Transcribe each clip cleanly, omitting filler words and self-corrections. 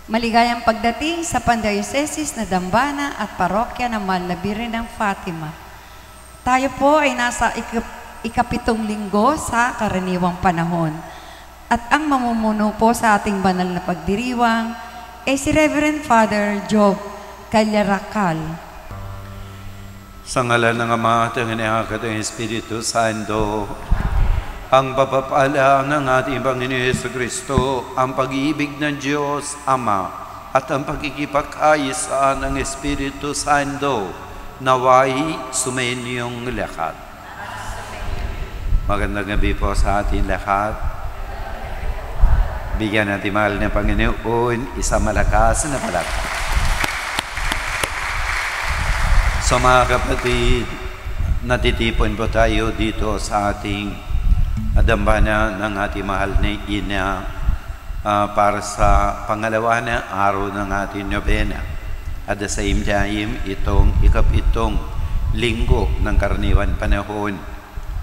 Maligayang pagdating sa Pandiocesis na Dambana at Parokya ng Mahal na Birhen ng Fatima. Tayo po ay nasa ikapitong linggo sa karaniwang panahon. At ang mamumuno po sa ating banal na pagdiriwang ay si Reverend Father Job Callarakal. Sa ngalan ng Ama at ng Anak at ng Espiritu Santo, ang papapala ng ating Panginoon Jesucristo, ang pag-ibig ng Diyos Ama at ang pagkikipagkaisa ng Espiritu Santo naway sumayinyong lahat. Magandang gabi po sa ating lahat. Bigyan natin mahal ng Panginoon isang malakas na palakpak. So mga kapatid, natitipon po tayo dito sa ating dambana ng ating mahal na ina para sa pangalawa na araw ng ating nobena. At the same time, itong ikapitong linggo ng karaniwan panahon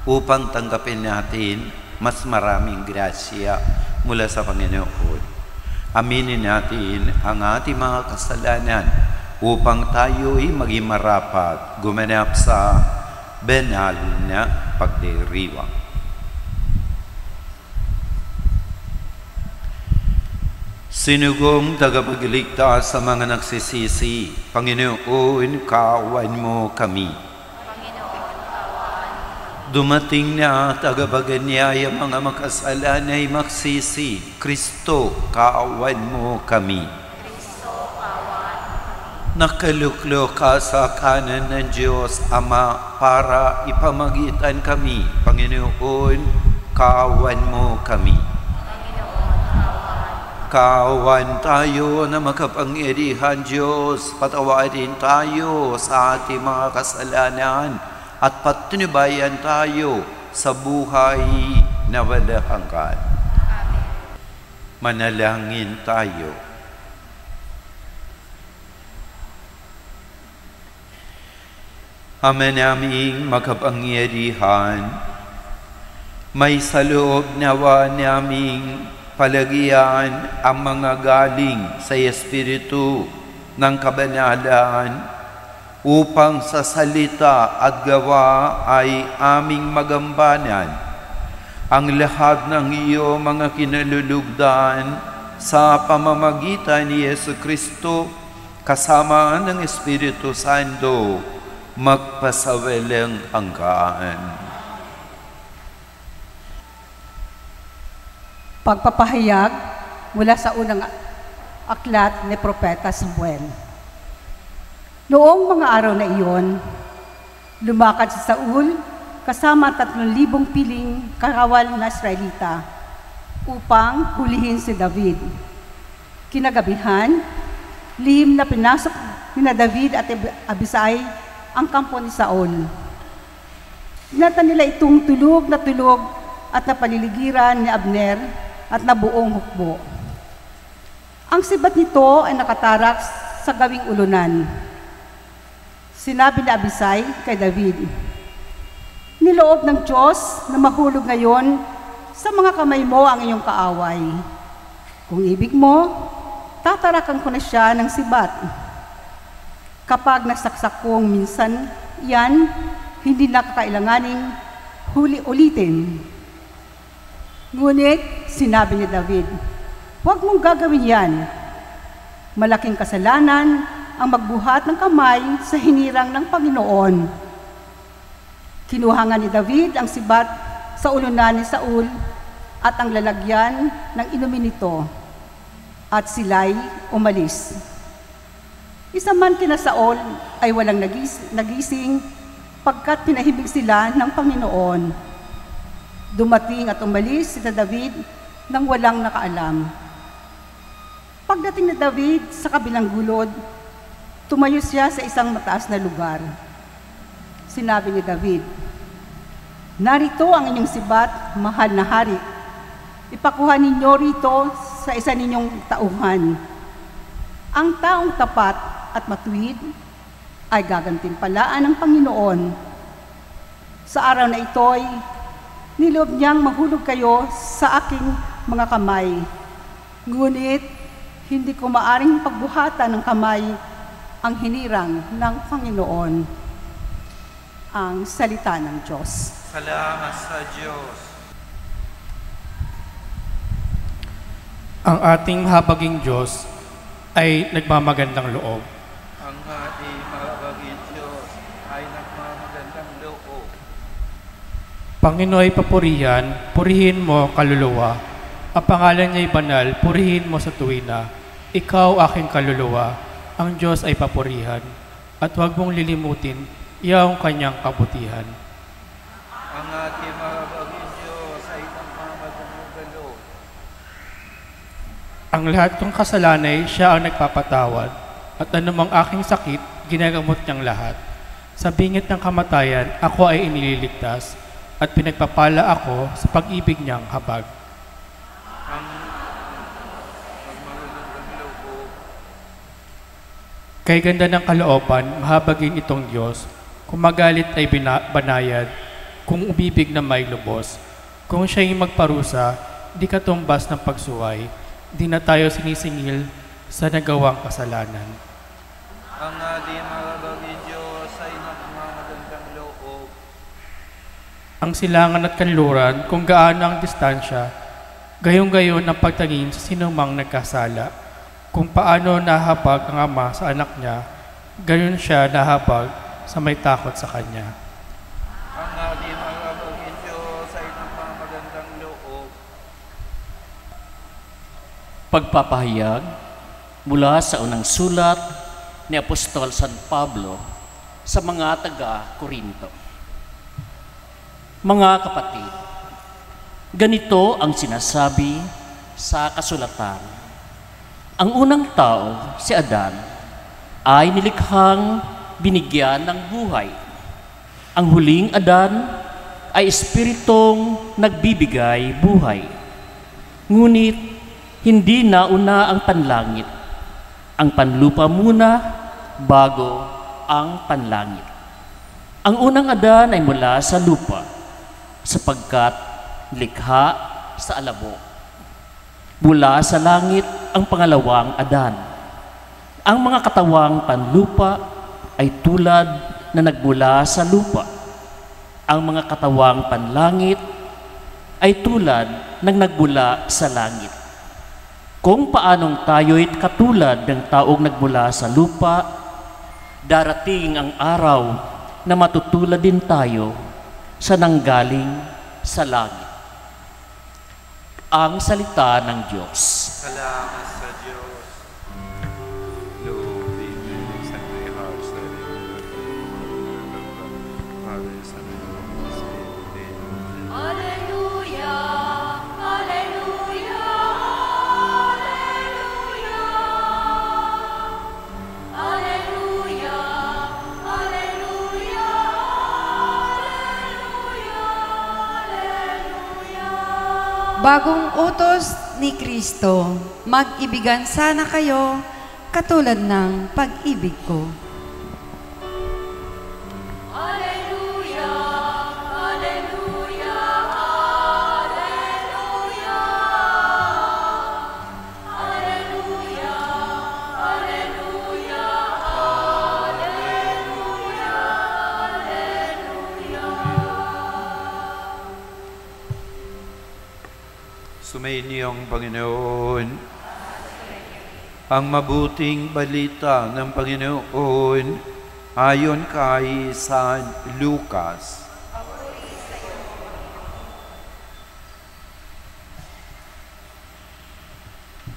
upang tanggapin natin mas maraming grasya mula sa Panginoon. Aminin natin ang ating mga kasalanan upang tayo'y maging marapat gumanap sa banal na pagdiriwang. Sinugong tagapagligtas sa mga nagsisisi, Panginoon, kaawan mo kami. Dumating na tagapaganyaya mga makasalanay magsisi, Kristo, kaawan mo kami. Nakaluklo ka sa kanan ng Diyos Ama para ipamagitan kami, Panginoon, kaawan mo kami. Kaawan tayo na makapangyarihan Diyos, patawarin tayo sa ating mga kasalanan at patnubayan tayo sa buhay na walang hanggan. Manalangin tayo. Ama naming makapangyarihan, may sa loob nawa naming palagyan ang mga galing sa Espiritu ng kabanalan upang sa salita at gawa ay aming magambanan ang lahat ng iyo mga kinalulugdan sa pamamagitan ni Jesucristo kasama ng Espiritu Santo magpasawalang hanggan. Pagpapahayag mula sa unang aklat ni Propeta Samuel. Noong mga araw na iyon, lumakad si Saul kasama 3,000 piling karawal na Israelita upang hulihin si David. Kinagabihan, lihim na pinasok ni David at Abisai ang kampo ni Saul. Tinata nila itong tulog at napaliligiran ni Abner at nabuong hukbo. Ang sibat nito ay nakatarak sa gawing ulunan. Sinabi ni Abisai kay David, "Niloob ng Diyos na mahulog ngayon sa mga kamay mo ang iyong kaaway. Kung ibig mo, tatarakan ko na siya ng sibat. Kapag nasaksak kong minsan yan, hindi na kakailanganing ulitin." Ngunit, sinabi ni David, "Huwag mong gagawin yan. Malaking kasalanan ang magbuhat ng kamay sa hinirang ng Panginoon." Kinuha nga ni David ang sibat sa ulunan ni Saul at ang lalagyan ng inumin nito, at sila'y umalis. Isa man kina Saul ay walang nagising pagkat pinahibig sila ng Panginoon. Dumating at umalis si David nang walang nakaalam. Pagdating ni David sa kabilang gulod, tumayo siya sa isang mataas na lugar. Sinabi ni David, "Narito ang inyong sibat, mahal na hari. Ipakuha ninyo rito sa isa ninyong tauhan. Ang taong tapat at matuwid ay gagantimpalaan ng Panginoon. Sa araw na ito'y niloob niyang mahulog kayo sa aking mga kamay. Ngunit Hindi ko maaring pagbuhatan ng kamay ang hinirang ng Panginoon. Ang salita ng Diyos. Salamat sa Diyos. Ang ating mahabaging Diyos ay nagmamagandang loob. Ang ating mahabaging Diyos ay nagmamagandang loob. Panginoy papurihan, purihin mo kaluluwa. Ang pangalan niya'y banal, purihin mo sa tuwina. Ikaw aking kaluluwa, ang Diyos ay papurihan. At huwag mong lilimutin, iyang kanyang kabutihan. Ang ating mahabaging Diyos ay nagmamagandang loob. Ang lahat kong kasalanay, siya ang nagpapatawad. At anumang aking sakit, ginagamot niyang lahat. Sa bingit ng kamatayan, ako ay inililigtas. At pinagpapala ako sa pag-ibig niyang habag. Ang nagmamagandang loob. Kay ganda ng kalooban, mahabagin itong Diyos. Kung magalit ay banayad, kung umibig na may lubos. Kung siya'y magparusa, di katumbas ng pagsuway, di na tayo sinisingil sa nagawang kasalanan. Ang ating mahabaging Diyos ay nagmamagandang loob. Ang silangan at kanluran, kung gaano ang distansya, gayong-gayon ang pagtangin sa sinumang nagkasala. Kung paano nahabag ang ama sa anak niya, gayon siya nahabag sa may takot sa kanya. Ang ating mahabaging Diyos ay nagmamagandang loob. Pagpapahayag mula sa unang sulat ni Apostol San Pablo sa mga taga-Korinto. Mga kapatid, ganito ang sinasabi sa kasulatan. Ang unang tao, si Adan, ay nilikhang binigyan ng buhay. Ang huling Adan ay espiritong nagbibigay buhay. Ngunit hindi nauna ang panlangit. Ang panlupa muna bago ang panlangit. Ang unang Adan ay mula sa lupa sapagkat likha sa alabo. Mula sa langit ang pangalawang Adan. Ang mga katawang panlupa ay tulad na nagmula sa lupa. Ang mga katawang panlangit ay tulad ng nagmula sa langit. Kung paanong tayo'y katulad ng taong nagmula sa lupa, darating ang araw na matutulad din tayo sa nanggaling sa langit. Ang salita ng Diyos. Salamat sa Diyos. Lord, be with us and may hearts that Father, Son, and Holy Spirit. Alleluia, alleluia, alleluia, alleluia, alleluia, alleluia. Bagong utos ni Kristo, mag-ibigan sana kayo katulad ng pag-ibig ko. Alleluia, alleluia, alleluia, alleluia, alleluia, alleluia, alleluia. Sumainiyong Panginoon, ang mabuting balita ng Panginoon ayon kay San Lucas.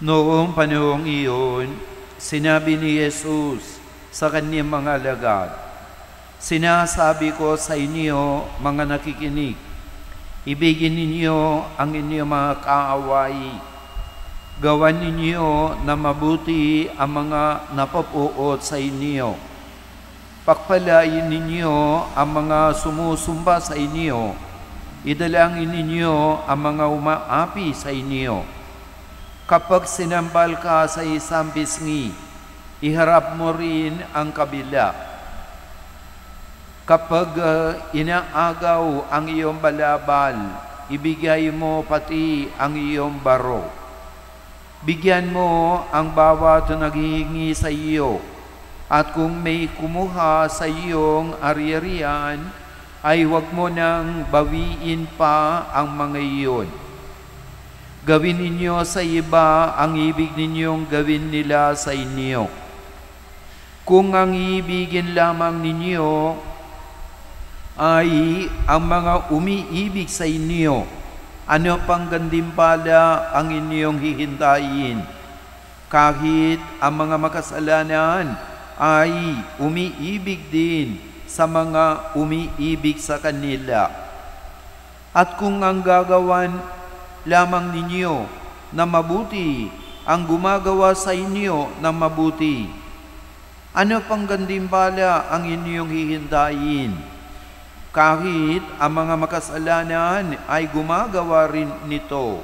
Noong panahong iyon, sinabi ni Jesus sa kanyang mga alagad, "Sinasabi ko sa inyo, mga nakikinig, ibigin ninyo ang inyong mga kaaway. Gawan ninyo na mabuti ang mga napapuot sa inyo. Pakpalain ninyo ang mga sumusumba sa inyo. Idalangin ninyo ang mga umaapi sa inyo. Kapag sinambal ka sa isang pisngi, iharap mo rin ang kabila. Kapag inaagaw ang iyong balabal, ibigay mo pati ang iyong baro. Bigyan mo ang bawat naghihingi sa iyo. At kung may kumuha sa iyong ari-arian, ay huwag mo nang bawiin pa ang mga iyon. Gawin ninyo sa iba ang ibig ninyong gawin nila sa inyo. Kung ang ibigin lamang ninyo ay ang mga umiibig sa inyo, ano pang gantimpala ang inyong hihintayin? Kahit ang mga makasalanan ay umiibig din sa mga umiibig sa kanila. At kung ang gagawan lamang ninyo na mabuti ang gumagawa sa inyo na mabuti, ano pang gantimpala ang inyong hihintayin? Kahit ang mga makasalanan ay gumagawa rin nito.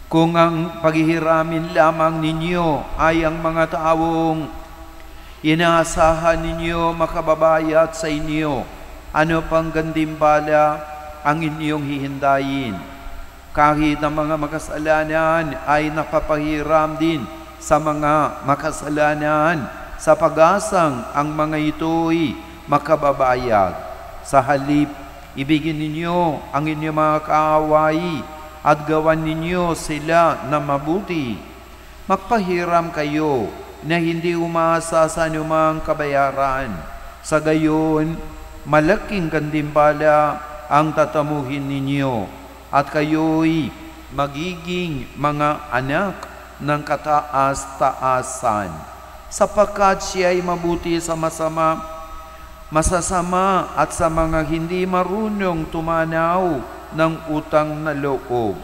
Kung ang paghihiramin lamang ninyo ay ang mga taong inaasahan ninyo makababayad sa inyo, ano pang gantimpala ang inyong hihintayin? Kahit ang mga makasalanan ay napapahiram din sa mga makasalanan, sa pag-asang ang mga ito'y makababayad. Sa halip, ibigin ninyo ang inyong mga kaaway at gawan ninyo sila na mabuti. Magpahiram kayo na hindi umasa sa anumang kabayaran. Sa gayon, malaking gantimpala ang tatamuhin ninyo at kayo'y magiging mga anak ng kataas-taasan. Sapagkat siya'y mabuti sa masasama at sa mga hindi marunong tumanaw ng utang na loob.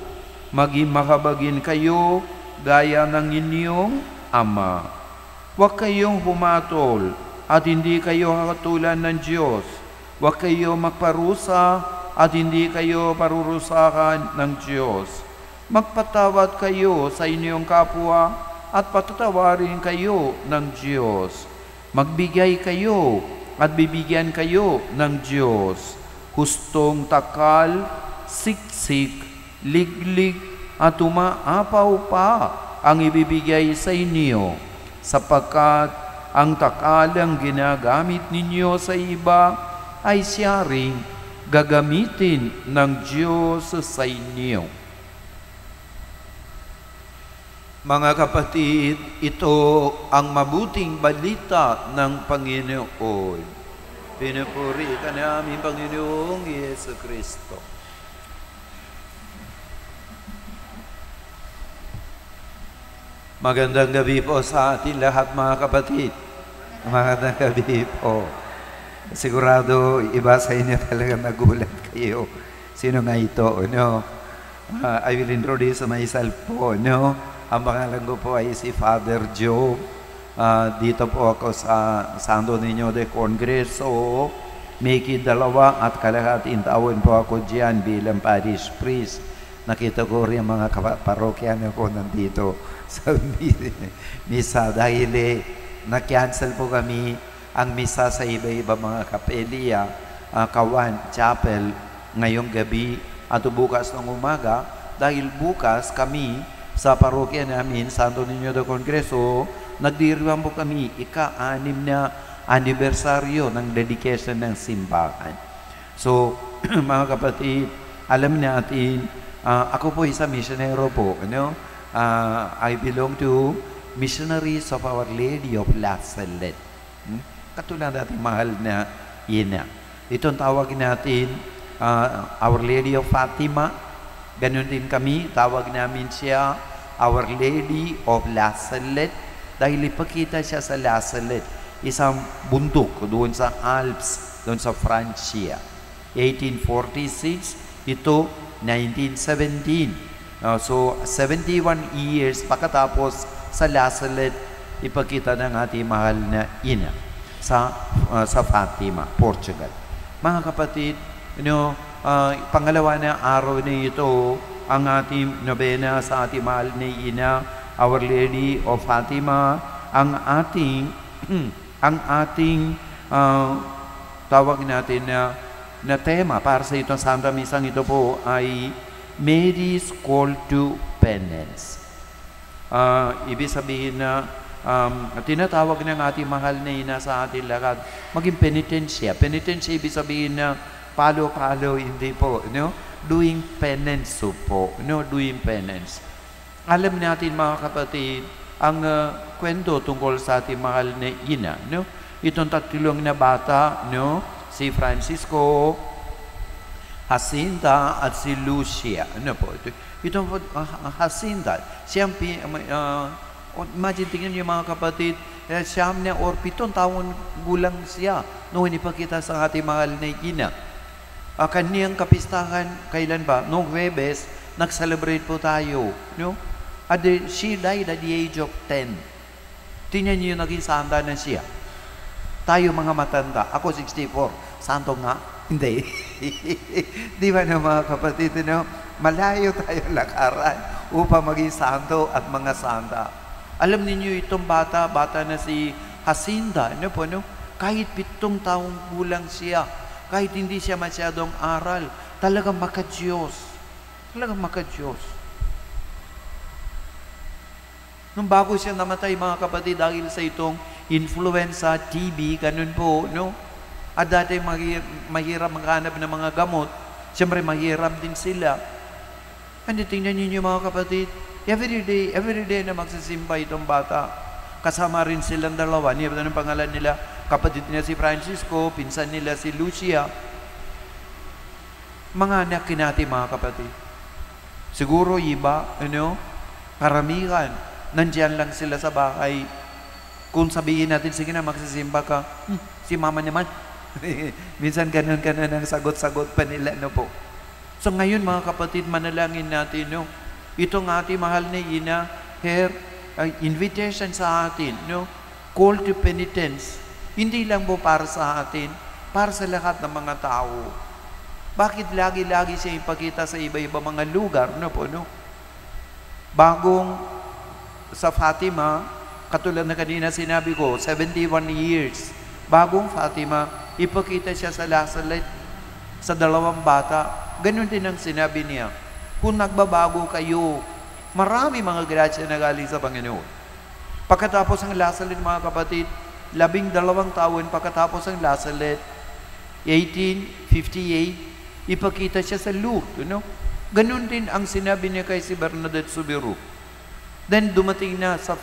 Maging makabagin kayo gaya ng inyong Ama. Huwag kayong humatol at hindi kayo hatulan ng Diyos. Huwag kayo magparusa at hindi kayo parurusahan ng Diyos. Magpatawad kayo sa inyong kapwa at patatawarin kayo ng Diyos. Magbigay kayo at bibigyan kayo ng Diyos. Hustong takal, siksik, liglig at umaapaw pa ang ibibigay sa inyo, sapagkat ang takalang ginagamit ninyo sa iba ay siya ring gagamitin ng Diyos sa inyo. Mga kapatid, ito ang mabuting balita ng Panginoon. Pinupuri ka namin, Panginoong Yesu Kristo. Magandang gabi po sa atin lahat, mga kapatid. Magandang gabi po. Sigurado, iba sa inyo talaga nagulat kayo. Sino nga ito? No? I will introduce myself po. No? Ang pangalan ko po ay si Father Joe. Dito po ako sa Santo Niño de Congreso. May 2 at kalahating taon po ako diyan bilang parish priest. Nakita ko rin mga parokyano ko nandito sa misa dahil na-cancel po kami ang misa sa iba-iba mga kapelya, Kawan Chapel ngayong gabi at bukas ng umaga dahil bukas kami sa parokya namin, Santo Niño de Congreso, nagdiriwang po kami ika-6 na anibersaryo ng dedication ng simbahan. So, mga kapatid, alam natin, ako po isang misyonero po, ano? I belong to Missionaries of Our Lady of La Salette. Katulad natin mahal na ina. Itong tawag natin Our Lady of Fatima. Ganun din kami, tawag namin siya Our Lady of La Salette dahil ipakita siya sa La Salette, isang bundok doon sa Alps, doon sa Francia. 1846, ito 1917. So, 71 years pagkatapos sa La Salette, ipakita ng ating mahal na ina sa Fatima, Portugal. Mga kapatid, pangalawa na araw na ito, ang ating nobena sa ating mahal na ina, Our Lady of Fatima, ang ating tawag natin na tema para sa itong Santa Misang ito po ay Mary's call to penance. Ibig sabihin na tinatawag ng ating mahal na ina sa ating lahat, maging penitensya. Penitensya, ibig sabihin na palo-palo, hindi po. No? Doing penance po. No? Doing penance. Alam natin mga kapatid, ang kwento tungkol sa ating mahal na ina. No? Itong tatlong na bata, no? Si Francisco, Jacinta at si Lucia. Ano po? Itong Jacinta, siyang, imagine, tingnan niyo mga kapatid, siyam na or 7 taon gulang siya noong ipakita sa ating mahal na ina. Kaniyang kapistahan, kailan ba? Noong Huwebes, nag-celebrate po tayo. No? At she died at the age of 10. Tingnan niyo, naging santa na siya. Tayo mga matanda. Ako 64. Santo nga? Hindi. Di ba na mga kapatid, no? Malayo tayo lakaran upang maging santo at mga santa. Alam niyo itong bata na si Jacinta, ano po, no? Kahit 7 taong gulang siya, kahit hindi siya masyadong aral, talagang maka-Diyos. Talagang maka-Diyos. Nung bago siya namatay, mga kapatid, dahil sa itong influenza, TB, ganun po, no? At dati mahirap maghanap ng mga gamot. Siyempre, mahirap din sila. Ano, tingnan niyo mga kapatid, every day na magsisimba itong bata. Kasama rin silang dalawa. Niya ba ng pangalan nila? Kapatid niya si Francisco, pinsan nila si Lucia. Mga anak natin mga kapatid. Siguro iba, ano, karamihan, nandiyan lang sila sa bahay. Kung sabihin natin, sige na, magsisimba ka, si mama naman. Minsan ganun ang sagot-sagot pa nila, no po. So ngayon mga kapatid, manalangin natin, no? Itong ating mahal na ina, her invitation sa atin, no? Call to penitence. Hindi lang po para sa atin, para sa lahat ng mga tao. Bakit lagi-lagi siya ipakita sa iba-iba mga lugar, no po, no? Bagong sa Fatima, katulad na kanina sinabi ko, 71 years. Bagong Fatima, ipakita siya sa Lazaret, sa 2 bata. Ganun din ang sinabi niya. Kung nagbabago kayo, marami mga grasya na galing sa Panginoon. Pagkatapos ang Lazaret, mga kapatid, 12 taon pagkatapos ang Lazaret, 1858, ipakita siya sa Lourdes. No? Ganun din ang sinabi niya kay si Bernadette Soubirous. Then dumating na sa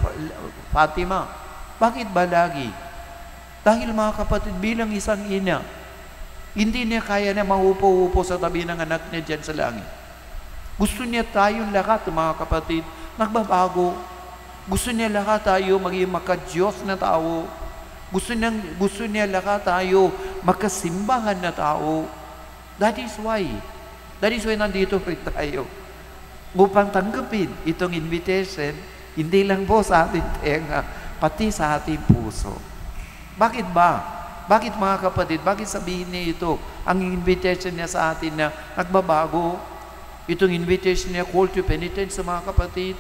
Fatima. Bakit ba lagi? Dahil mga kapatid, bilang isang ina, hindi niya kaya na maupo-upo sa tabi ng anak niya dyan sa langit. Gusto niya tayong lahat, mga kapatid, nagbabago. Gusto niya lahat tayo maging maka-Diyos na tao. Gusto niya lahat tayo makasimbahan na tao. That is why nandito rin tayo. Upang tanggapin itong invitation, hindi lang po sa ating tenga, pati sa ating puso. Bakit ba? Bakit mga kapatid? Bakit sabihin niya ito? Ang invitation niya sa atin na nagbabago. Itong invitation niya, call to penitence sa mga kapatid.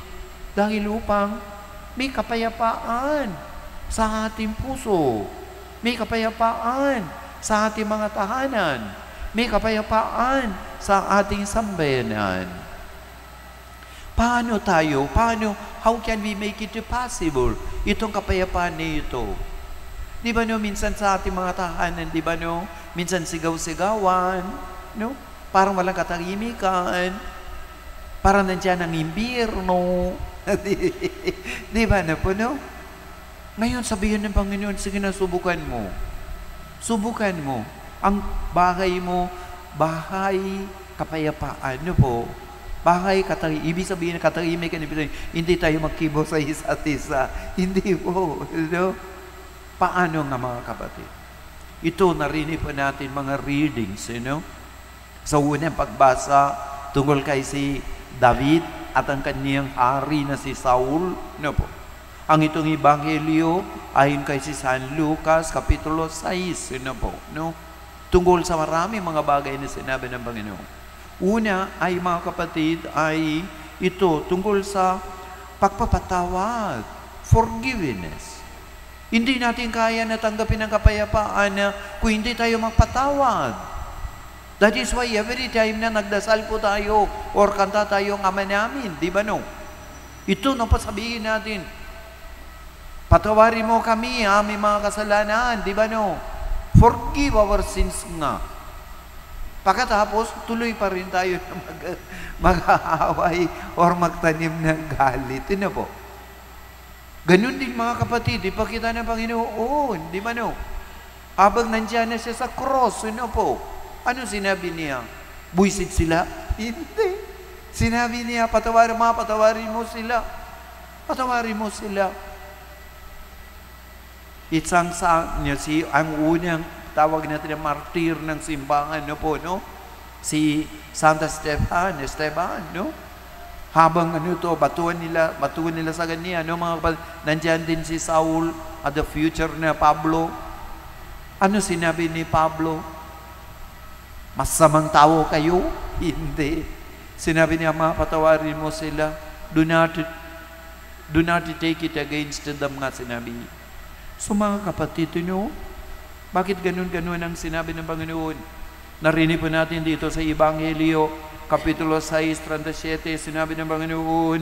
Dahil upang may kapayapaan sa ating puso. May kapayapaan sa ating mga tahanan. May kapayapaan sa ating sambayanan. How can we make it possible? Itong kapayapaan na ito. Di ba no, minsan sa ating mga tahanan, di ba no, minsan sigaw-sigawan, no? Parang walang katahimikan, parang nandiyan ang imbierno. Di ba na po, no? Ngayon, sabihin ng Panginoon, sige na, subukan mo. Subukan mo. Ang bahay mo, bahay kapayapaan, no po? Bahay katahimikan. Ibig sabihin na katahimikan, hindi tayo magkibo sa isa't isa. Hindi po, no? Paano nga mga kapatid? Ito, narinig pa natin mga readings, Sa unang pagbasa, tungkol kay si David at ang kaniyang hari na si Saul, po. Ang itong ebanghelyo, ayon kay si San Lucas, Kapitulo 6, po, Tungkol sa marami mga bagay na sinabi ng Panginoon. Una ay mga kapatid, ay ito, tungkol sa pagpapatawad, forgiveness. Hindi natin kaya na tanggapin ang kapayapaan na kung hindi tayo magpatawad. That is why every time na nagdasal po tayo or kanta tayo ang Ama namin, di ba no? Ito na pasabihin natin, patawarin mo kami aming mga kasalanan, di ba no? Forgive our sins nga. Pagkatapos, tuloy pa rin tayo na mag-aaway or magtanim ng galit. Ito po. Ganun din mga kapatid, ipakita ng Panginoon, di ba no? Habang nandiyan na siya sa cross, ano po? Ano sinabi niya? Buisit sila? Hindi. Sinabi niya, patawarin mo sila. Patawarin mo sila. Isang sa niya, ang unang tawag natin na martir ng simbahan, no po, no? Si Santa Esteban, no? Habang batuan nila sa ganyan, no? Nandiyan din si Saul at the future na Pablo. Ano sinabi ni Pablo? Masamang tao kayo? Hindi. Sinabi niya, patawarin mo sila. Do not take it against them nga sinabi. So mga kapatid, bakit ganun ang sinabi ng Panginoon? Narinig po natin dito sa Ebanghelyo, Kapitulo 6, 37, sinabi ng Panginoon,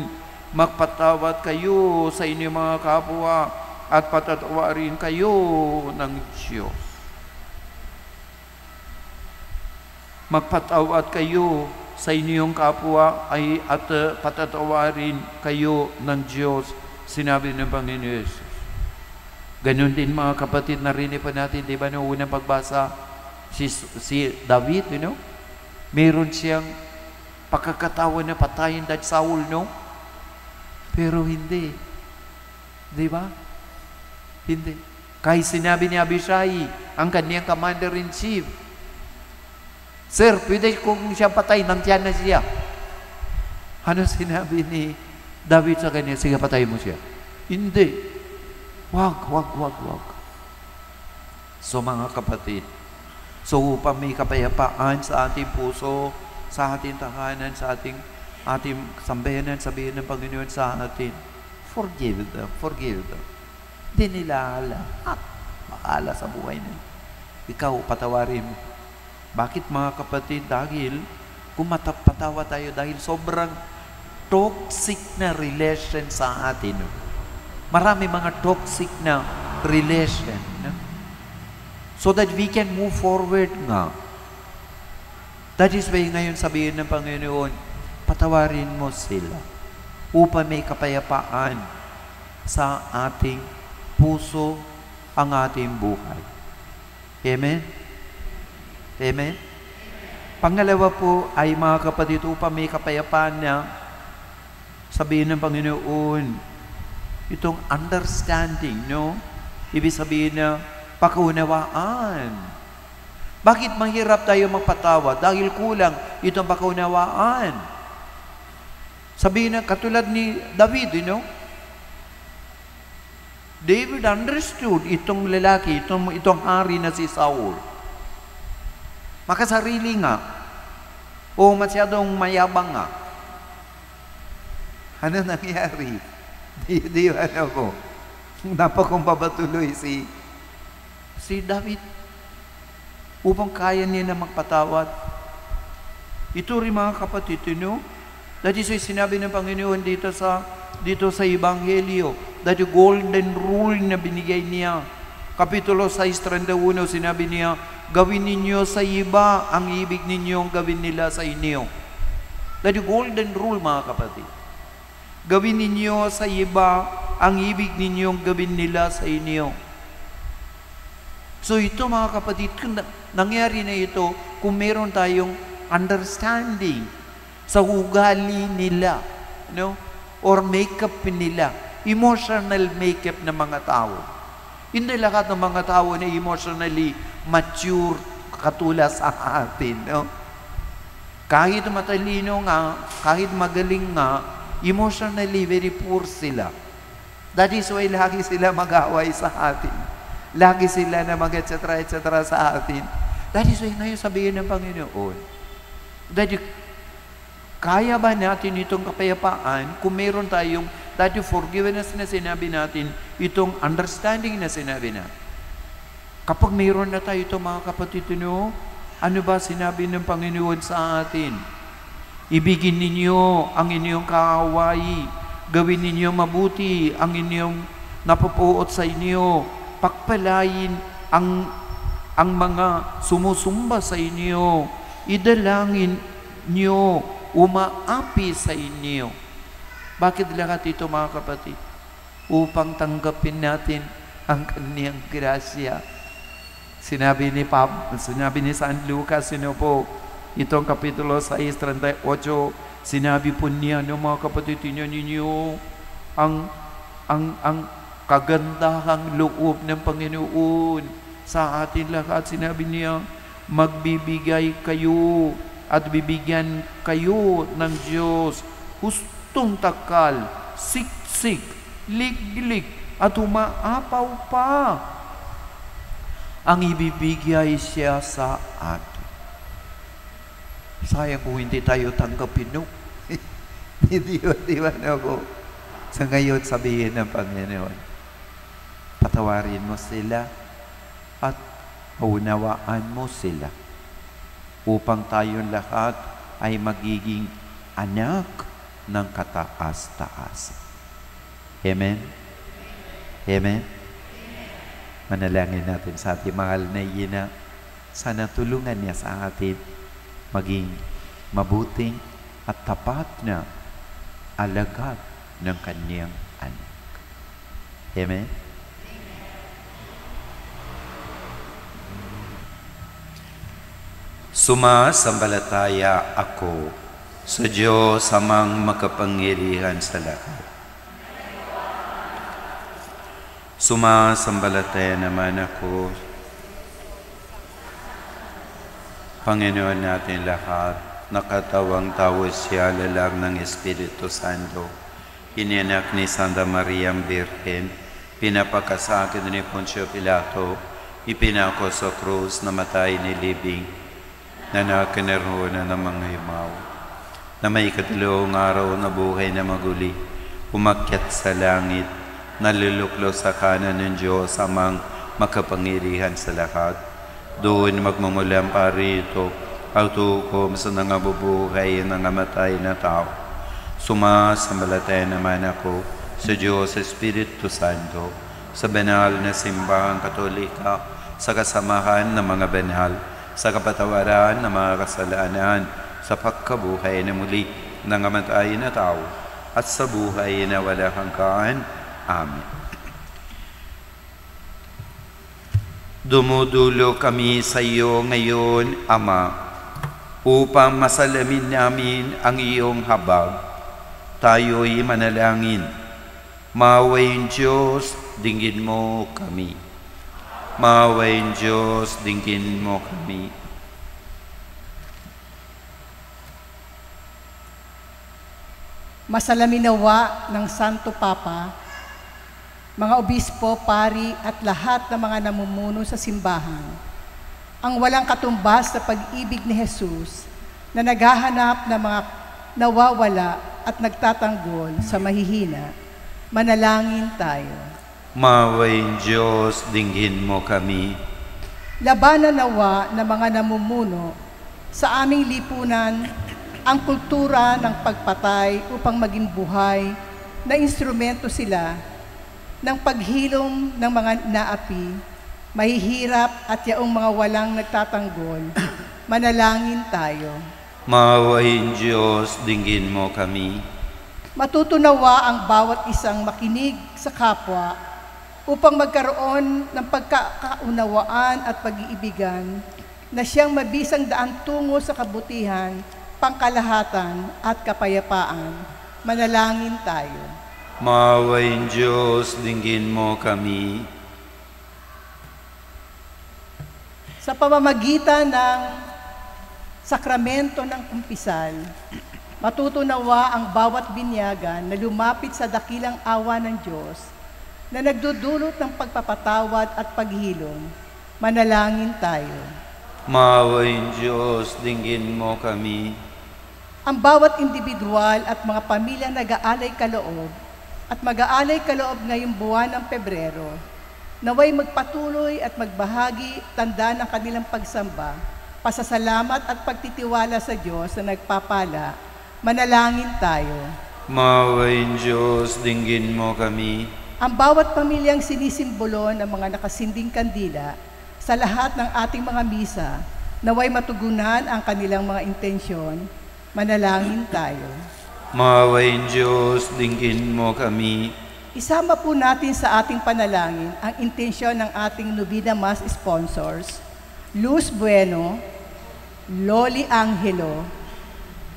magpatawad kayo sa inyong mga kapwa at patatawarin kayo ng Diyos. Magpatawad kayo sa inyong kapwa at patatawarin kayo ng Diyos, sinabi ng Panginoon Jesus. Ganun din mga kapatid, narinig pa natin, di ba, noong unang pagbasa, si David, meron siyang pagkakataon na patayin dahil Saul, pero hindi. Di ba? Hindi. Kahit sinabi ni Abishai, ang kaniyang commander-in-chief, Sir, pwede kung siya patay, nandiyan na siya. Ano sinabi ni David sa kanya? Sige, patay mo siya. Hindi. Wag. So mga kapatid, so upang may kapayapaan sa ating puso, sa ating tahanan, sa ating sambayanan, sabihin ng Panginoon sa atin, forgive them. Hindi nila alam. Makala sa buhay nila. Ikaw, patawarin mo. Bakit mga kapatid? Dahil kung patatawa tayo dahil sobrang toxic na relation sa atin. Marami mga toxic na relation. So that we can move forward nga. That is why ngayon sabihin ng Panginoon, patawarin mo sila upang may kapayapaan sa ating puso ang ating buhay. Amen? Amen? Pangalawa po ay mga kapatid, upang may kapayapaan na sabihin ng Panginoon, itong understanding, ibig sabihin na pakaunawaan. Bakit mahirap tayo magpatawa? Dahil kulang itong pakaunawaan. Sabihin na, katulad ni David, David understood itong lalaki, itong hari na si Saul. Makasarili nga. O masyadong mayabang nga. Ano nangyari? Di po. Napakong si David. Upang kaya niya na magpatawad. Ito rin mga kapatid, that is why sinabi ng Panginoon dito sa Ebanghelyo, that the golden rule na binigay niya. Kapitulo 6:31, sinabi niya, gawin ninyo sa iba ang ibig ninyong gawin nila sa inyo. That the golden rule, mga kapatid. Gawin ninyo sa iba ang ibig ninyong gawin nila sa inyo. So ito mga kapatid, nangyari na ito kung meron tayong understanding sa ugali nila, or makeup nila, emotional makeup ng mga tao. Hindi lahat ng mga tao na emotionally mature katulad sa atin. Kahit matalino nga, kahit magaling nga, emotionally very poor sila. That is why lagi sila mag-away sa atin. Lagi sila na etc. sa atin. That is why ngayon sabihin ng Panginoon, that kaya ba natin itong kapayapaan kung meron tayong that forgiveness na sinabi natin, itong understanding na sinabi natin. Kapag mayroon na tayo ito mga kapatid, Ano ba sinabi ng Panginoon sa atin? Ibigin ninyo ang inyong kaaway. Gawin ninyo mabuti ang inyong napupuot sa inyo. Pagpalain ang mga sumusumba sa inyo. Idalangin nyo, umaapi sa inyo. Bakit lahat ito, mga kapatid? Upang tanggapin natin ang kaniyang grasya. Sinabi ni San Lucas, po, itong kapitulo 6:38, sinabi po niya, mga kapatid, tingnan ninyo ang kagandahang loob ng Panginoon sa atin lahat. Sinabi niya, magbibigay kayo at bibigyan kayo ng Diyos hustong takal, siksik, liglig at umaapaw pa. Ang ibibigay siya sa atin. Sayang kung hindi tayo tanggapin, no? Di ba ako? Sa ngayon, sabihin ng Panginoon, patawarin mo sila at paunawaan mo sila upang tayong lahat ay magiging anak ng kataas-taasan. Amen? Amen? Manalangin natin sa ating mahal na ina. Sana tulungan niya sa atin maging mabuting at tapat na alagad ng kanyang anak. Amen? Sumasambalataya ako sa Diyos amang makapangyarihan sa lahat. Sumasambalataya naman ako, Panginoon natin lahat, nakatawang tao siya lalang ng Espiritu Santo, inianak ni Santa Maria Virgen, pinapakasakin ni Poncio Pilato, ipinako sa krus, namatay ni libing, na nakinaroon ng mga imaw, na may ikatlong araw na buhay na maguli, umakyat sa langit, naluluklo sa kanan ng Diyos amang makapangyarihan sa lahat. Doon magmumulang parito ang tukom sa nangabubuhay ng namatay na tao. Sumasambalataya naman ako sa Diyos Espiritu Santo, sa banal na simbahang Katolika, sa kasamahan ng mga banal, sa kapatawaran ng mga kasalanan, sa pagkabuhay na muli ng namatay na tao, at sa buhay na walang hanggan. Amen. Dumudulo kami sa iyo ngayon, Ama, upang masalamin namin ang iyong habag. Tayo'y manalangin. Maawain Diyos, dinggin mo kami. Maawain Diyos, dinggin mo kami. Masalamin nawa ng Santo Papa, mga obispo, pari at lahat ng mga namumuno sa simbahan, ang walang katumbas na pag-ibig ni Jesus na naghahanap ng mga nawawala at nagtatanggol sa mahihina. Manalangin tayo. Maawain Diyos, dinggin mo kami. Labanan nawa ng mga namumuno sa aming lipunan ang kultura ng pagpatay upang maging buhay na instrumento sila ng paghilom ng mga naapi, mahihirap at yaong mga walang nagtatanggol. Manalangin tayo. Maawain Diyos, dinggin mo kami. Matutunawa ang bawat isang makinig sa kapwa upang magkaroon ng pagkakaunawaan at pag-iibigan na siyang mabisang daan tungo sa kabutihan, pangkalahatan at kapayapaan. Manalangin tayo. Maawain Diyos, dinggin mo kami. Sa pamamagitan ng sakramento ng kumpisal, matutunawa ang bawat binyagan na lumapit sa dakilang awa ng Diyos na nagdudulot ng pagpapatawad at paghilom. Manalangin tayo. Maawain Diyos, dinggin mo kami. Ang bawat individual at mga pamilyang nag-aalay kaloob at mag-aalay kaloob ngayong buwan ng Pebrero, naway magpatuloy at magbahagi tanda ng kanilang pagsamba pasasalamat at pagtitiwala sa Diyos na nagpapala, manalangin tayo. Maawain Diyos, dinggin mo kami. Ang bawat pamilyang sinisimbolo ng mga nakasinding kandila sa lahat ng ating mga misa, naway matugunan ang kanilang mga intensyon, manalangin tayo. Maawain Diyos, dinggin mo kami. Isama po natin sa ating panalangin ang intensyon ng ating Novena Mass sponsors, Luz Bueno, Loli Angelo,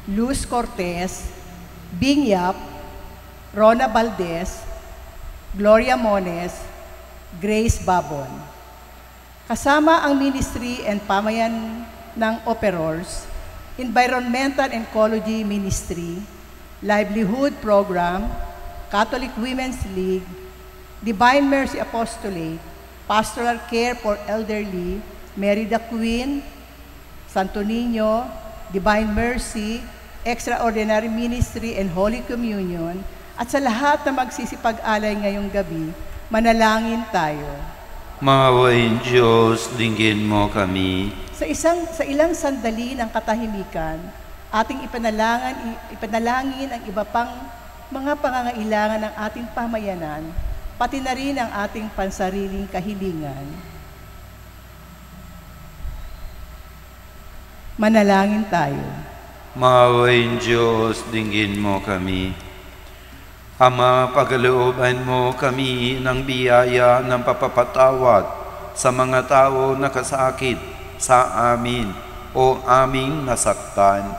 Luz Cortez, Bing Yap, Rona Valdez, Gloria Mones, Grace Babon. Kasama ang Ministry and Pamayan ng Operors, Environmental Ecology Ministry, Livelihood Program, Catholic Women's League, Divine Mercy Apostolate, Pastoral Care for Elderly, Mary the Queen, Santo Niño, Divine Mercy, Extraordinary Ministry and Holy Communion, at sa lahat na magsisipag-alay ngayong gabi, manalangin tayo. Maawain Diyos, dinggin mo kami. Sa ilang sandali ng katahimikan, ating ipanalangin ang iba pang mga pangangailangan ng ating pamayanan, pati na rin ang ating pansariling kahilingan. Manalangin tayo. Maawain Diyos, dinggin mo kami. Ama, pagalooban mo kami ng biyaya ng papapatawad sa mga tao na kasakit sa amin o aming nasaktan,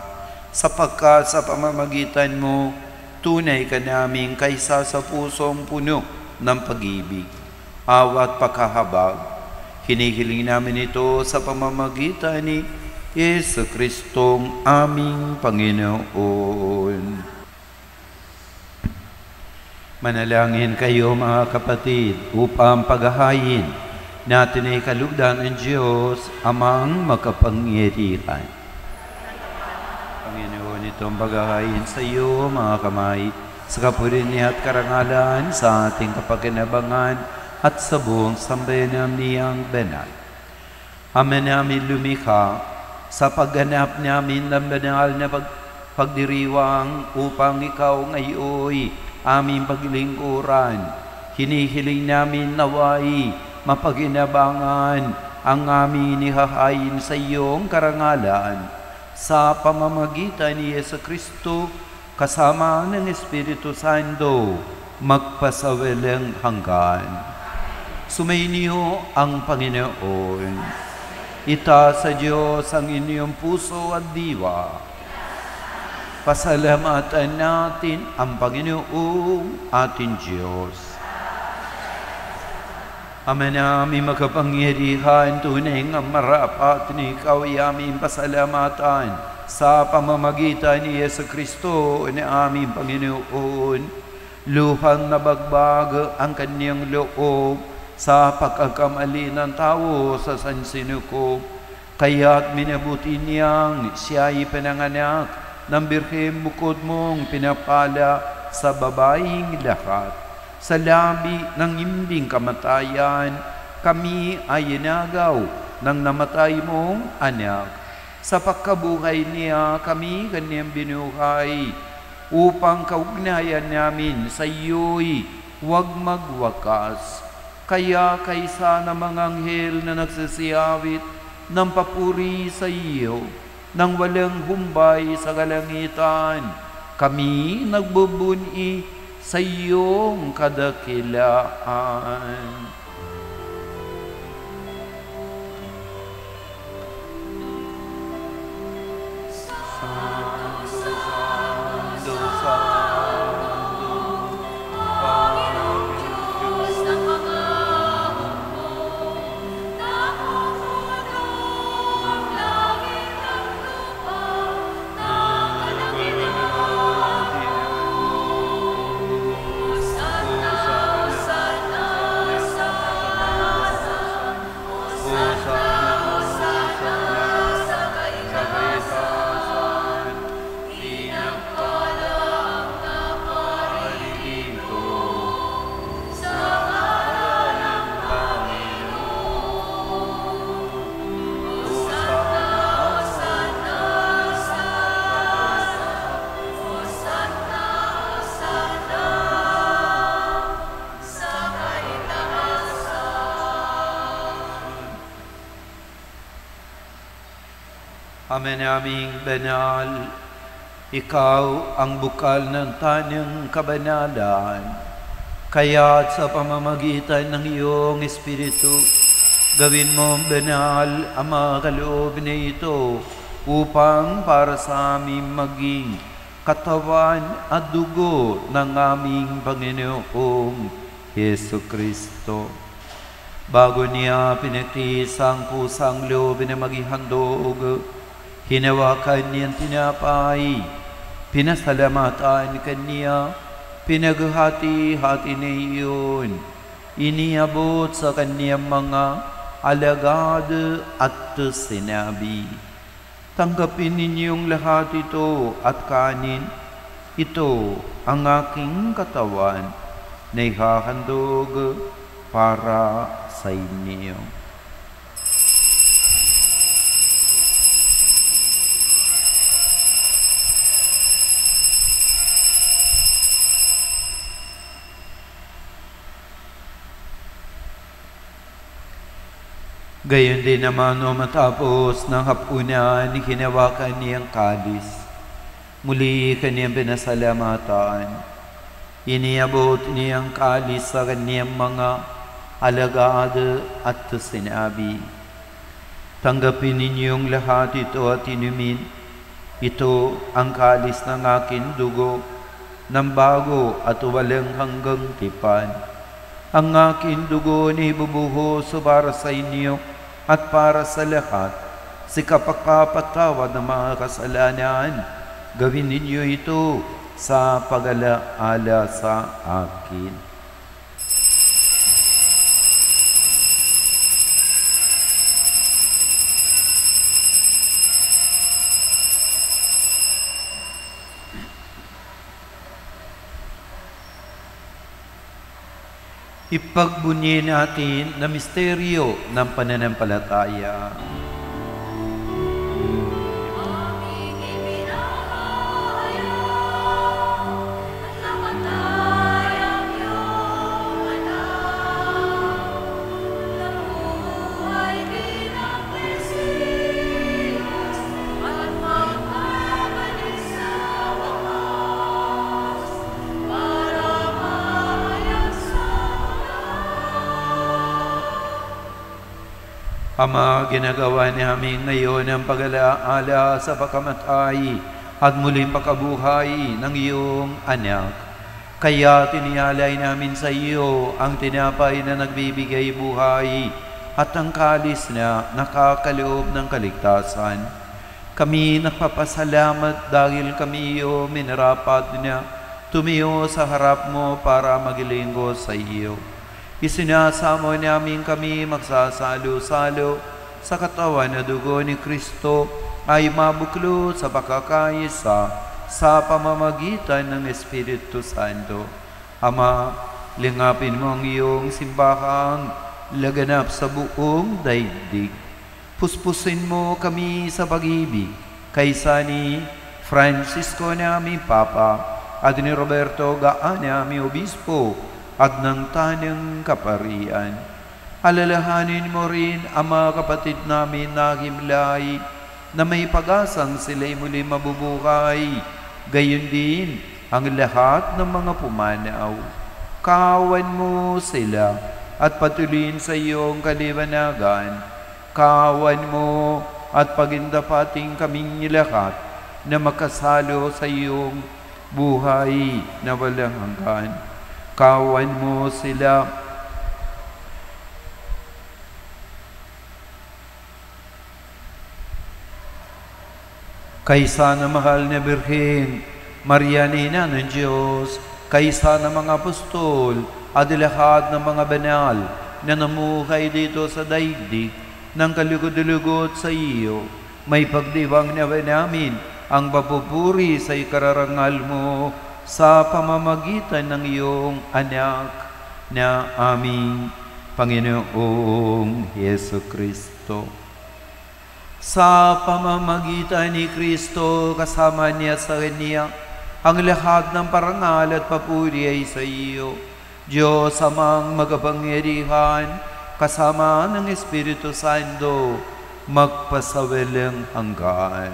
sapagkat sa pamamagitan mo, tunay ka namin kaysa sa pusong puno ng pag-ibig, awat pagkahabag. Hinihiling namin ito sa pamamagitan ni Yesu Kristong aming Panginoon. Manalangin kayo mga kapatid upang paghahayin natin ay kalugdan ng Diyos amang makapangyarihan. Panginoon, itong paghahayin sa iyo, mga kamay, sa kapurihan at karangalan, sa ating kapaganabangan at sa buong sambayanang niyang banal. Ama namin lumikha, sa pagganap namin ng banal na pagdiriwang upang ikaw ngayon aming paglingkuran, hinihiling namin naway mapaginabangan ang aming nihahain sa iyong karangalan sa pamamagitan ni Yesu Kristo kasama ng Espiritu Santo magpasawalang hanggan. Sumainyo ang Panginoon. Itaas sa Diyos ang inyong puso at diwa. Pasalamatan natin ang Panginoong ating Diyos. Ama namin makapangyarihan, tunay nga marapat ni ikaw ay aming pasalamatan sa pamamagitan ni Yesu Kristo na aming Panginoon. Luhang nabagbag ang kanyang loob sa pagkakamali ng tao sa sansinukob. Kaya't minabuti niyang siya ay pinanganak ng birheng bukod mong pinapala sa babaeng lahat. Sa labi ng imbing kamatayan, kami ay inagaw ng namatay mong anak. Sa pagkabuhay niya, kami kanyang binuhay, upang kaugnayan namin sa iyo'y huwag magwakas. Kaya kaysa ng mga anghel na nagsasiyawit ng papuri sa iyo, nang walang humbay sa kalangitan, kami nagbubuni sa iyong kadakilaan. Sana Ama naming banal, ikaw ang bukal ng tanyang kabanalan, kaya't sa pamamagitan ng iyong Espiritu, gawin mong banal ang mga kaloob na ito upang para sa aming maging katawan at dugo ng aming Panginoong Yesu Kristo. Bago niya pinagtiis ang pusang loob na maging handog, hinawakan niyang tinapay, pinasalamatan kaniya, pinaghati-hati na iyon, iniabot sa kaniyang mga alagad at sinabi, tanggapin ninyong lahat ito at kanin, ito ang aking katawan na ihahandog para sa inyo. Gayon din naman matapos ng hapunan, hinawakan niyang kalis. Muli kaniyang pinasalamatan. Iniabot niyang kalis sa kaniyang mga alagad at sinabi, tanggapin ninyong lahat ito at inumin. Ito ang kalis ng aking dugo, ng bago at walang hanggang tipan. Ang aking dugo na ibubuhos para sa inyo at para sa lahat, sa kapagpapatawad ng mga kasalanan. Gawin ninyo ito sa pag-alaala sa akin. Ipagbunyi natin na misteryo ng pananampalataya. Aming ipinahayag at namatay ang iyong anak. Nabuhay din ang Mesiyas at magbabalik sa wakas para mahayag sa Ama, ginagawa namin ngayon ang pag-alaala sa pagkamatay at muling pagkabuhay ng iyong anak. Kaya tinialay namin sa iyo ang tinapay na nagbibigay buhay at ang kalis na nakakaloob ng kaligtasan. Kami nagpapasalamat dahil kami iyo minarapat na tumiyo sa harap mo para magilinggo sa iyo. Isinasamo namin kami magsasalo-salo sa katawan na dugo ni Kristo ay mabuklod sa pagkakaisa sa pamamagitan ng Espiritu Santo. Ama, lingapin mo ang iyong simbahang laganap sa buong daigdig. Puspusin mo kami sa pag-ibig kaysa ni Francisco na aming Papa at ni Roberto Gaan na aming Obispo at ng Tanang Kaparian. Alalahanin mo rin ang mga kapatid namin na himlay na may pag-asang sila'y muli mabubuhay. Gayon din ang lahat ng mga pumanaw. Kawan mo sila at patuloyin sa iyong kalibanagan. Kawan mo at pagindapating kaming lahat na makasalo sa iyong buhay na walang hanggan. Kawan mo sila kaysa na mahal na Birhen, Maria Ina ng Diyos, kaysa ng mga apostol at lahat ng mga banal na namuhay dito sa daigdig ng kalugod-lugod sa iyo, may pagdiwang nawa namin ang papupuri sa ikararangal mo sa pamamagitan ng iyong anak na aming Panginoong Yesu Kristo. Sa pamamagitan ni Kristo, kasama niya sa Kanya, ang lahat ng parangal at papuri ay sa iyo. Diyos amang magapangyarihan, kasama ng Espiritu Santo, magpasawalang hanggan.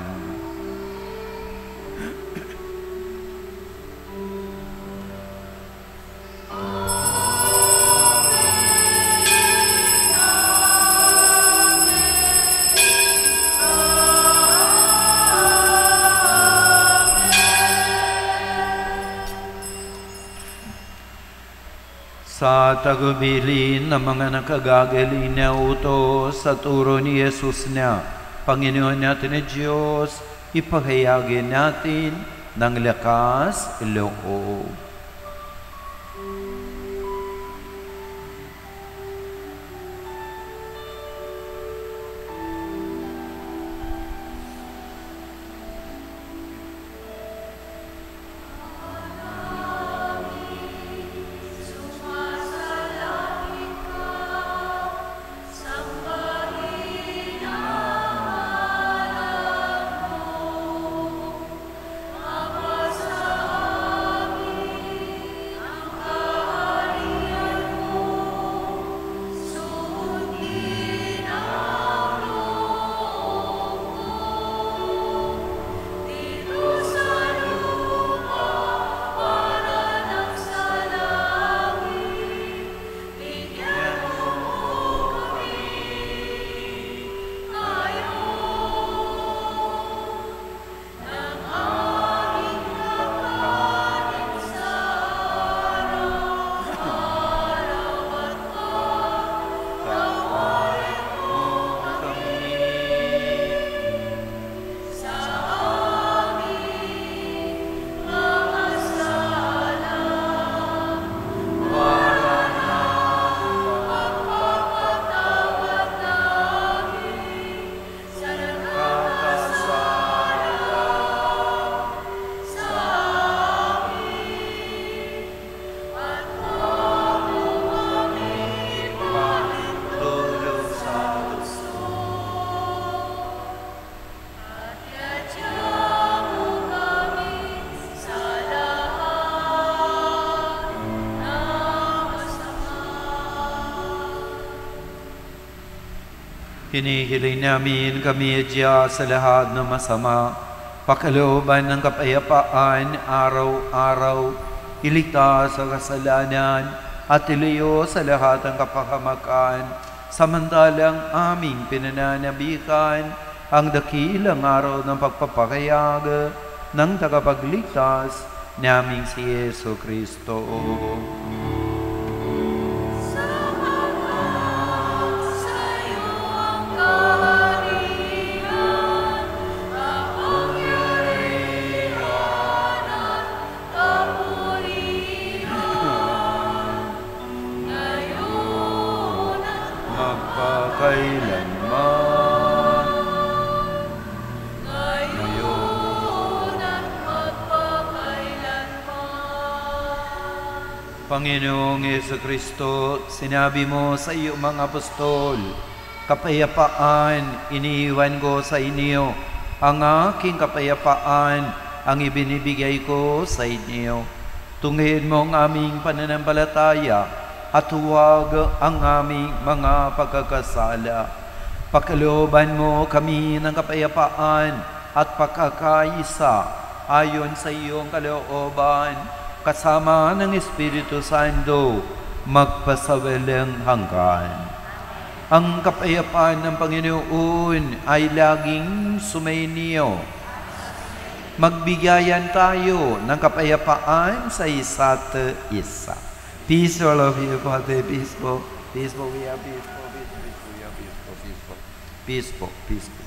Sa tagubilin ng mga nakagagaling na utos sa turo ni Jesus na, Panginoon natin na Diyos, ipahayagin natin ng lakas loob. Hinihiling namin kami Diyos sa lahat ng masama, pakalooban ng kapayapaan araw-araw, iligtas sa kasalanan at ilayo sa lahat ng kapahamakan, samantalang aming pinananabikan ang dakilang araw ng pagpapakayag ng tagapagligtas naming si Yesu Kristo. Panginoong Yesu Kristo, sinabi mo sa iyong mga apostol, kapayapaan iniiwan ko sa inyo, ang aking kapayapaan ang ibinibigay ko sa inyo. Tunghayin mo ang aming pananampalataya at huwag ang aming mga pagkakasala. Pakalooban mo kami ng kapayapaan at pagkakaisa ayon sa iyong kalooban, kasama ng Espiritu Santo, magpasawalang hanggan. Ang kapayapaan ng Panginoon ay laging sumainyo. Magbigayan tayo ng kapayapaan sa isa't isa. Peace all of you, Father. Peace po. Peace po. We have peace po. Peace po. We have peace po. Peace po. Peace po. Peace po.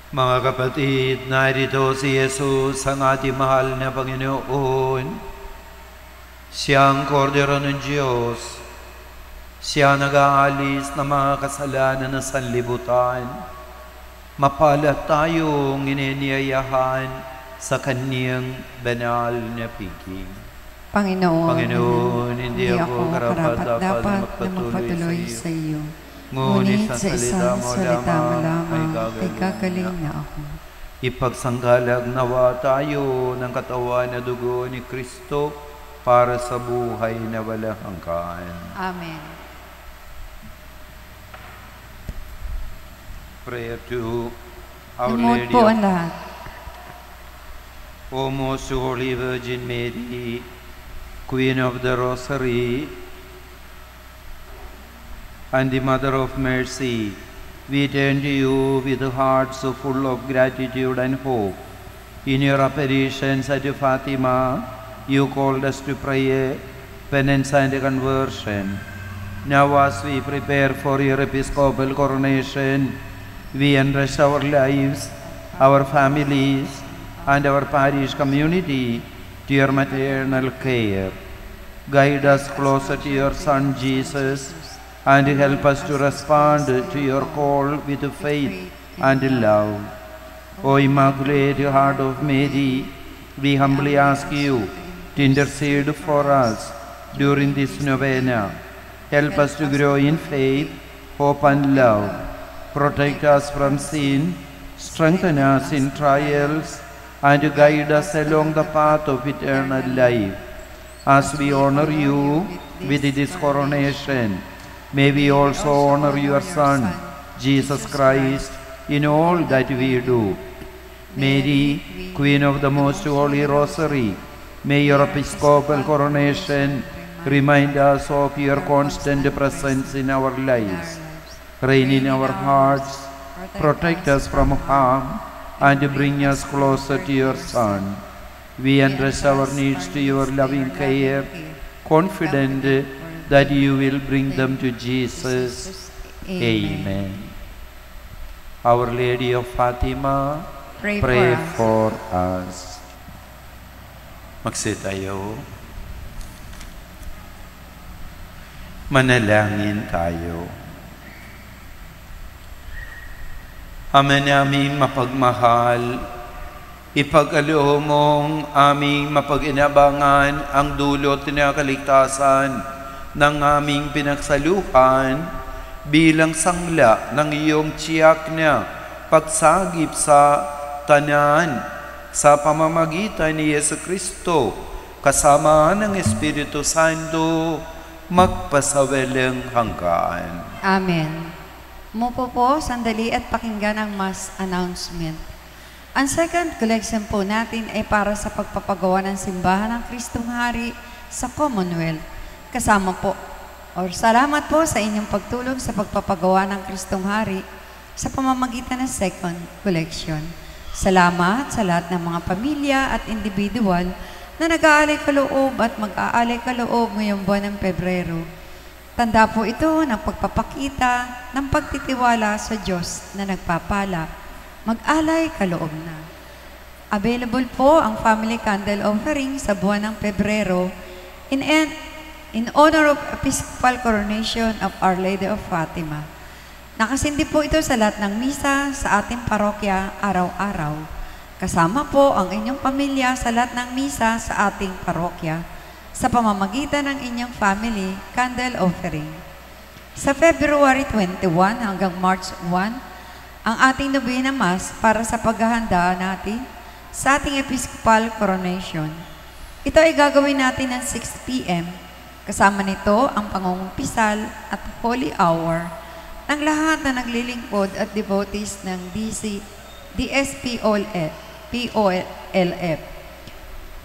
Mga kapatid, narito si Jesus, ang ating mahal na Panginoon. Siyang kordero ng Diyos. Siya nag-aalis ng mga kasalanan ng sanlibutan. Mapalad tayong ininiyayahan sa Kaniyang banal na piging. Panginoon, hindi ako karapat-dapat na magpatuloy sa iyo. Ngunit sa isang salita mo lamang ay gagaling na ako. Ipagsanggalag nawa tayo ng katawan na dugo ni Kristo para sa buhay na walang hanggan. Amen. Prayer to Our Lumuhod Lady po of ang lahat. O Most Holy Virgin Mary, Queen of the Rosary, and the Mother of Mercy, we turn to you with hearts so full of gratitude and hope. In your apparitions at Fatima, you called us to prayer, penance and conversion. Now as we prepare for your episcopal coronation, we entrust our lives, our families, and our parish community to your maternal care. Guide us closer to your Son Jesus, and help us to respond to your call with faith and love. O Immaculate Heart of Mary, we humbly ask you to intercede for us during this novena. Help us to grow in faith, hope, and love. Protect us from sin, strengthen us in trials, and guide us along the path of eternal life. As we honor you with this coronation, may we also honor your Son, Jesus Christ, in all that we do. Mary, Queen of the Most Holy Rosary, may your episcopal coronation remind us of your constant presence in our lives. Reign in our hearts, protect us from harm, and bring us closer to your Son. We entrust our needs to your loving care, confident that you will bring them to Jesus. Amen. Our Lady of Fatima, pray for us. Magsit tayo. Manalangin tayo. Ama naming mapagmahal, ipag-aloob mong aming mapag-inabangan ang dulot na kaligtasan ng aming pinagsaluhan bilang sangla ng iyong tiyak na pagsagip sa tanan sa pamamagitan ni Yesu Kristo kasama ng Espiritu Santo magpasawalang hanggan. Amen. Umupo po, sandali at pakinggan ang mass announcement. Ang second collection po natin ay para sa pagpapagawa ng simbahan ng Kristong Hari sa Commonwealth. Kasama po, salamat po sa inyong pagtulong sa pagpapagawa ng Kristong Hari sa pamamagitan ng second collection. Salamat sa lahat ng mga pamilya at individual na nag-aalay kaloob at mag-aalay kaloob ngayong buwan ng Pebrero. Tanda po ito ng pagpapakita ng pagtitiwala sa Diyos na nagpapala. Mag-alay kaloob na. Available po ang family candle offering sa buwan ng Pebrero in honor of Episcopal Coronation of Our Lady of Fatima. Nakasindi po ito sa lahat ng misa sa ating parokya araw-araw. Kasama po ang inyong pamilya sa lahat ng misa sa ating parokya sa pamamagitan ng inyong family candle offering. Sa February 21 hanggang March 1, ang ating Novena Mass para sa paghahanda natin sa ating Episcopal Coronation. Ito ay gagawin natin ng 6 p.m. Kasama nito ang pangungumpisal at Holy Hour ng lahat na naglilingkod at devotees ng DSPOLF.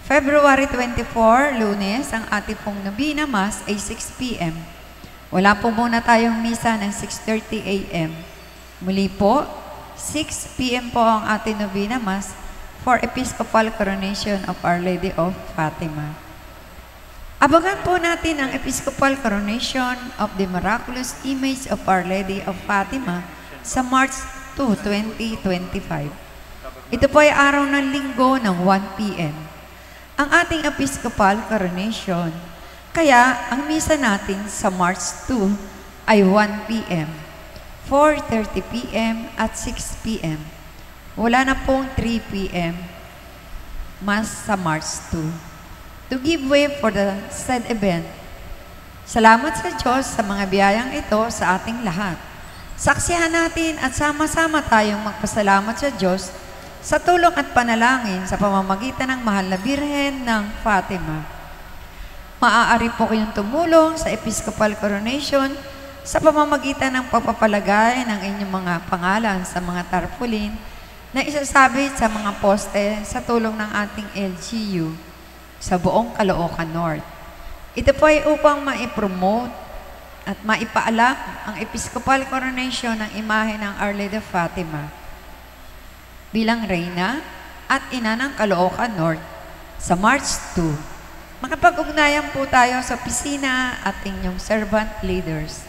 February 24, Lunes, ang ating pong Novena Mass ay 6 p.m. Wala po muna tayong misa ng 6:30 a.m. Muli po, 6 p.m. po ang ating Novena Mass for Episcopal Coronation of Our Lady of Fatima. Abangan po natin ang Episcopal Coronation of the Miraculous Image of Our Lady of Fatima sa March 2, 2025. Ito po ay araw ng linggo ng 1 p.m. Ang ating Episcopal Coronation. Kaya, ang misa natin sa March 2 ay 1 p.m., 4:30 p.m. at 6 p.m. Wala na pong 3 p.m. Mass sa March 2. To give way for the said event, salamat sa Diyos sa mga biyayang ito sa ating lahat. Saksihan natin at sama-sama tayong magpasalamat sa Diyos sa tulong at panalangin sa pamamagitan ng Mahal na Birhen ng Fatima. Maaari po kayong tumulong sa Episcopal Coronation sa pamamagitan ng pagpapalagay ng inyong mga pangalan sa mga tarpaulin na isasabit sa mga poste sa tulong ng ating LGU sa buong Caloocan North. Ito po ay upang maipromote at maipaalam ang Episcopal Coronation ng imahe ng Our Lady of Fatima bilang Reyna at Ina ng Caloocan North sa March 2. Makapag-ugnayan po tayo sa opisina at inyong servant leaders.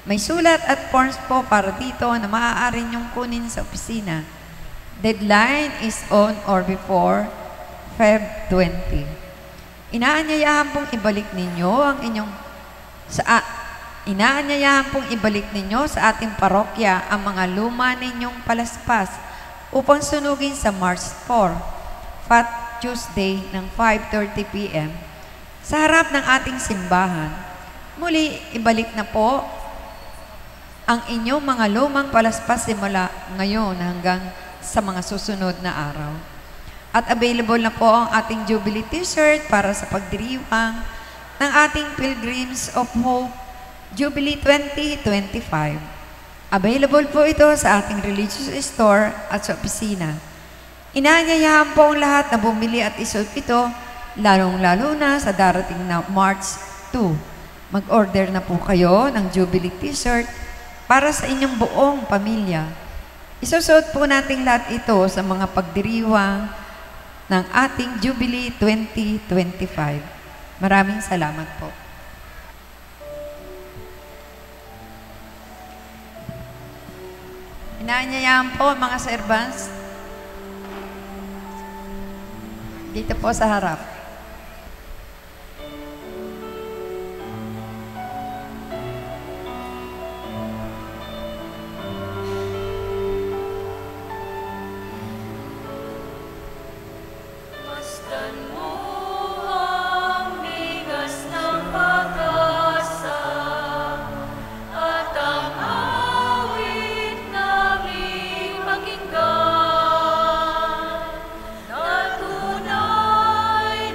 May sulat at forms po para dito na maaari niyong kunin sa opisina. Deadline is on or before Feb 20. Inaanyayahan pong ibalik ninyo sa ating parokya ang mga luma ninyong palaspas upang sunugin sa March 4, Fat Tuesday ng 5:30 p.m. sa harap ng ating simbahan. Muli, ibalik na po ang inyong mga lumang palaspas simula ngayon hanggang sa mga susunod na araw. At available na po ang ating Jubilee T-shirt para sa pagdiriwang ng ating Pilgrims of Hope Jubilee 2025. Available po ito sa ating religious store at sa opisina. Inaanyayahan po ang lahat na bumili at isuot ito, lalong-lalo na sa darating na March 2. Mag-order na po kayo ng Jubilee T-shirt para sa inyong buong pamilya. Isusuot po natin lahat ito sa mga pagdiriwang ng ating Jubilee 2025. Maraming salamat po. Inaanyayahan po mga servants dito po sa harap. Masdan mo ang bigas ng pag-asa at ang awit naming pakinggan na tunay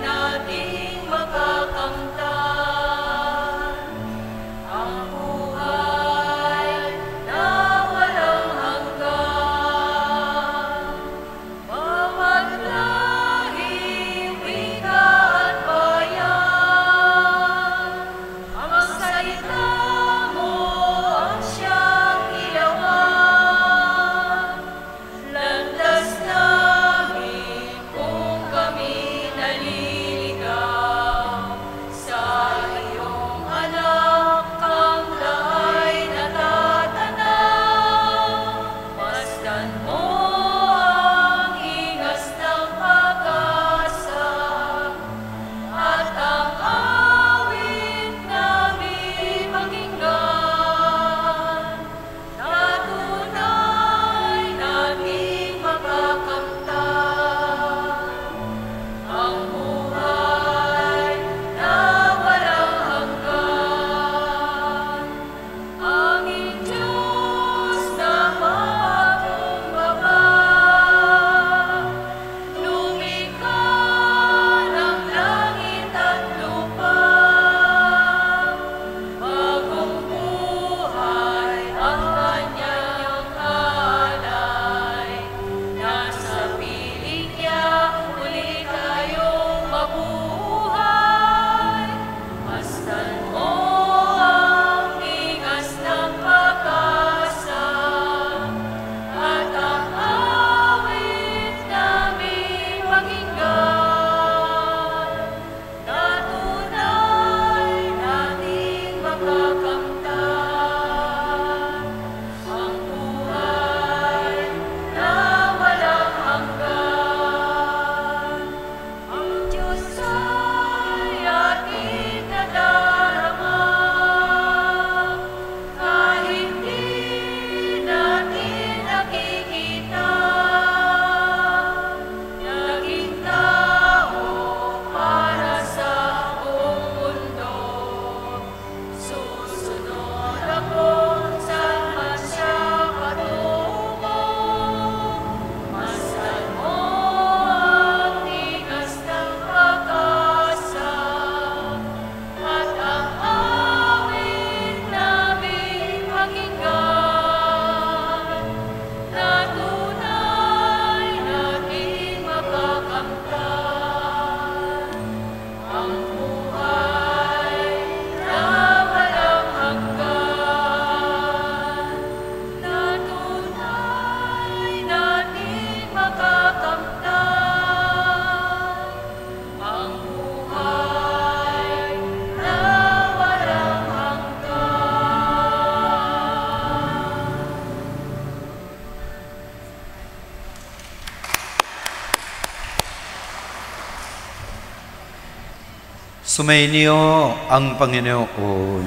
Sumainyo ang Panginoon.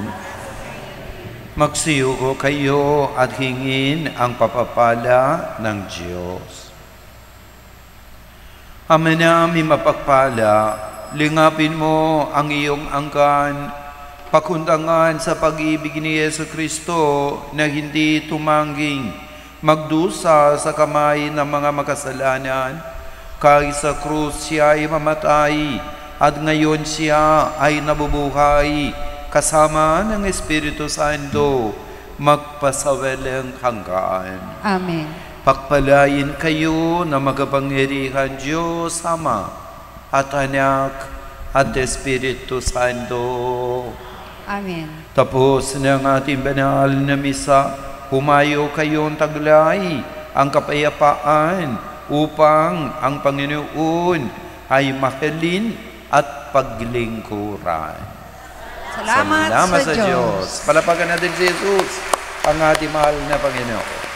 Magsiyuko kayo at hingin ang papapala ng Diyos. Ama namin mapagpala, lingapin mo ang iyong angkan, pakundangan sa pag-ibig ni Yesu Kristo na hindi tumangging magdusa sa kamay ng mga makasalanan. Kahit sa krus siya ay mamatay at ngayon siya ay nabubuhay kasama ng Espiritu Santo magpasawalang hanggaan. Amen. Pagpalain kayo na magapangyarihan Diyos Ama at Anak at Espiritu Santo. Amen. Tapos ng ating banal na misa, humayo kayong taglay ang kapayapaan upang ang Panginoon ay mahalin at paglingkuran. Salamat sa Diyos. Palapagan natin si Jesus, ang ating mahal na Panginoon.